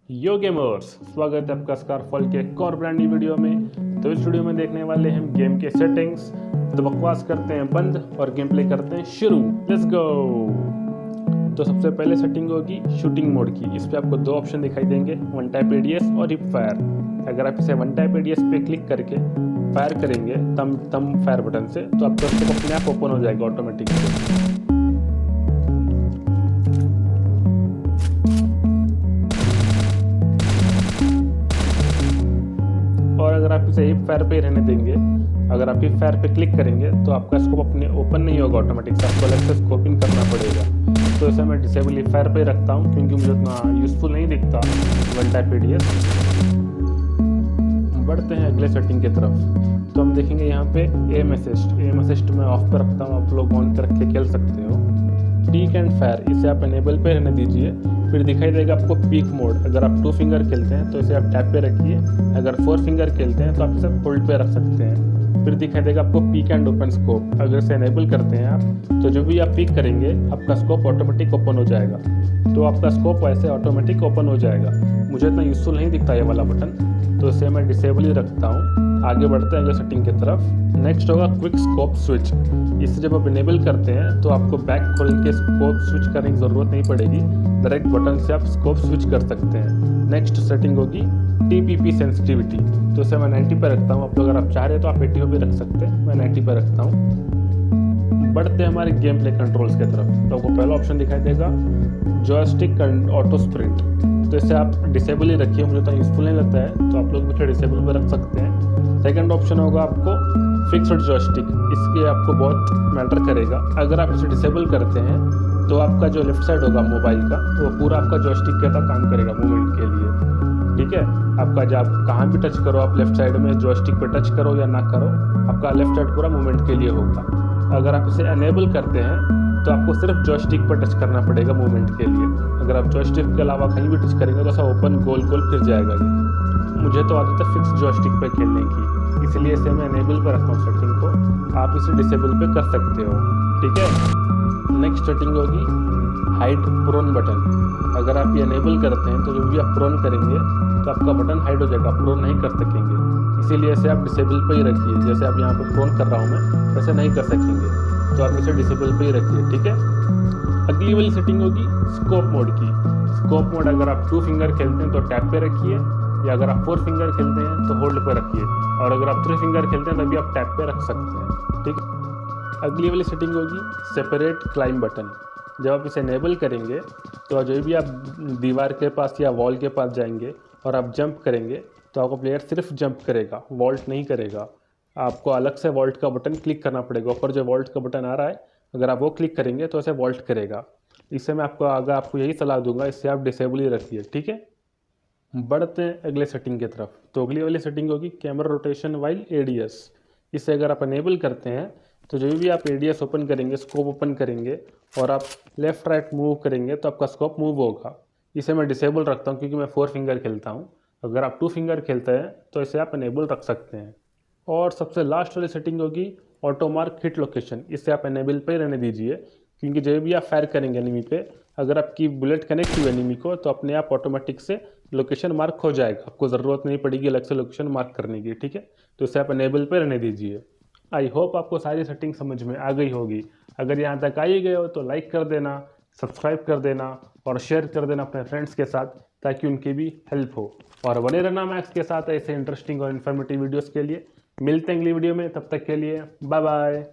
यो gamers, स्वागत है आपका स्कारफॉल के एक और ब्रांड न्यू वीडियो में। तो इस वीडियो में देखने वाले हैं गेम के सेटिंग्स। तो बकवास करते हैं बंद और गेम प्ले करते हैं शुरू। Let's go. तो सबसे पहले सेटिंग होगी शूटिंग मोड की। इस पे आपको दो ऑप्शन दिखाई देंगे, वन टाइप एडीएस और हिप फायर। अगर आप इसे वन टाइप एडीएस पे क्लिक करके फायर करेंगे तम फायर बटन से, तो आपका स्कोप अपने आप ओपन हो जाएगा ऑटोमेटिक से। और अगर आप इसे हिप फायर पे रहने देंगे, अगर आप हिप फायर पे क्लिक करेंगे तो आपका स्कोप अपने ओपन नहीं होगा ऑटोमेटिक से, आपको अलग से स्कोपिंग करना पड़ेगा। तो इसे मैं डिसेबल हिप फायर पे रखता हूँ क्योंकि मुझे उतना यूजफुल नहीं दिखता वन टाइप एडीएस। बढ़ते हैं अगले सेटिंग की तरफ। तो हम देखेंगे यहाँ पे एम असिस्ट मैं ऑफ पे रखता हूँ, आप लोग ऑन करके खेल सकते हो। पीक एंड फायर इसे आप एनेबल पे रहने दीजिए। फिर दिखाई देगा आपको पीक मोड। अगर आप 2 फिंगर खेलते हैं तो इसे आप टैप पे रखिए, अगर 4 फिंगर खेलते हैं तो आप इसे होल्ड पे रख सकते हैं। फिर दिखाई देगा आपको पीक एंड ओपन स्कोप। अगर इसे एनेबल करते हैं आप तो जो भी आप पीक करेंगे आपका स्कोप ऑटोमेटिक ओपन हो जाएगा। तो आपका स्कोप ऐसे ऑटोमेटिक ओपन हो जाएगा। मुझे इतना यूजफुल नहीं दिखता ये वाला बटन, तो इसे मैं डिसेबल ही रखता हूँ। आगे बढ़ते हैं अगले सेटिंग की तरफ। नेक्स्ट होगा क्विक स्कोप स्विच। इसे जब आप इनेबल करते हैं तो आपको बैक खोल के स्कोप स्विच करने की ज़रूरत नहीं पड़ेगी, डायरेक्ट बटन से आप स्कोप स्विच कर सकते हैं। नेक्स्ट सेटिंग होगी टीपीपी सेंसिटिविटी। तो इसे मैं 90 पर रखता हूँ। आप लोग अगर आप चाह रहे तो आप 80 पे भी रख सकते हैं, मैं 90 पर रखता हूँ। बढ़ते हैं हमारे गेम प्ले कंट्रोल्स की तरफ। तो आपको पहला ऑप्शन दिखाई देगा जॉयस्टिक ऑटो स्प्रिंट। तो इसे आप डिसेबल ही रखिए, मुझे तो यूजफुल नहीं लगता है, तो आप लोग भी डिसेबल पे रख सकते हैं। सेकंड ऑप्शन होगा आपको फिक्स्ड जॉयस्टिक। इसके आपको बहुत मैटर करेगा। अगर आप इसे डिसेबल करते हैं तो आपका जो लेफ्ट साइड होगा मोबाइल का, वो पूरा आपका जॉयस्टिक के तरह काम करेगा मूवमेंट के लिए। ठीक है, आपका जब आप कहाँ भी टच करो, आप लेफ्ट साइड में जॉयस्टिक पे टच करो या ना करो, आपका लेफ्ट साइड पूरा मूवमेंट के लिए होगा। अगर आप इसे एनेबल करते हैं तो आपको सिर्फ जॉयस्टिक पर टच करना पड़ेगा मूवमेंट के लिए। अगर आप जॉयस्टिक के अलावा कहीं भी टच करेंगे तो ऐसा ओपन गोल गोल फिर जाएगा ये। मुझे तो आदत है फिक्स जॉयस्टिक पे खेलने की, इसलिए इसे मैं एनेबल पे रखता हूँ सेटिंग को। आप इसे डिसेबल पे कर सकते हो। ठीक है, नेक्स्ट सेटिंग होगी हाइड प्रोन बटन। अगर आप ये एनेबल करते हैं तो जब भी आप प्रोन करेंगे तो आपका बटन हाइड हो जाएगा, प्रोन नहीं कर सकेंगे। इसीलिए इसे आप डिसेबल पे ही रखिए। जैसे आप यहाँ पे प्रोन कर रहा हूँ मैं, वैसे नहीं कर सकेंगे, तो आप इसे डिसेबल पे ही रखिए। ठीक है, अगली वाली सेटिंग होगी स्कोप मोड की। स्कोप मोड अगर आप 2 फिंगर खेलते हैं तो टैप पे रखिए, या अगर आप 4 फिंगर खेलते हैं तो होल्ड पे रखिए, और अगर आप 3 फिंगर खेलते हैं तभी आप टैप पे रख सकते हैं। ठीक है, अगली वाली सेटिंग होगी सेपरेट क्लाइंब बटन। जब आप इसे एनेबल करेंगे तो जो भी आप दीवार के पास या वॉल के पास जाएंगे और आप जंप करेंगे तो आपका प्लेयर सिर्फ जंप करेगा, वॉल्ट नहीं करेगा। आपको अलग से वॉल्ट का बटन क्लिक करना पड़ेगा। ऊपर जो वॉल्ट का बटन आ रहा है, अगर आप वो क्लिक करेंगे तो ऐसे वॉल्ट करेगा। इससे मैं आपको यही सलाह दूंगा, इससे आप डिसेबल ही रखिए। ठीक है, बढ़ते हैं अगले सेटिंग की तरफ। तो अगली वाली सेटिंग होगी कैमरा रोटेशन वाइल एडीएस। इसे अगर आप अनेबल करते हैं तो जो भी आप एडीएस ओपन करेंगे, स्कोप ओपन करेंगे और आप लेफ्ट राइट मूव करेंगे तो आपका स्कोप मूव होगा। इसे मैं डिसेबल रखता हूँ क्योंकि मैं 4 फिंगर खेलता हूँ। अगर आप 2 फिंगर खेलते हैं तो इसे आप अनेबल रख सकते हैं। और सबसे लास्ट वाली सेटिंग होगी ऑटो मार्क हिट लोकेशन। इसे आप एनेबल पे रहने दीजिए, क्योंकि जब भी आप फायर करेंगे एनिमी पे, अगर आपकी बुलेट कनेक्ट हुई एनिमी को तो अपने आप ऑटोमेटिक से लोकेशन मार्क हो जाएगा, आपको ज़रूरत नहीं पड़ेगी अलग से लोकेशन मार्क करने की। ठीक है, तो इसे आप एनेबल पे रहने दीजिए। आई होप आपको सारी सेटिंग समझ में आ गई होगी। अगर यहाँ तक आई गए हो तो लाइक कर देना, सब्सक्राइब कर देना और शेयर कर देना अपने फ्रेंड्स के साथ, ताकि उनकी भी हेल्प हो। और बने रहना मैक्स के साथ ऐसे इंटरेस्टिंग और इन्फॉर्मेटिव वीडियोज़ के लिए। मिलते हैं अगली वीडियो में, तब तक के लिए बाय बाय।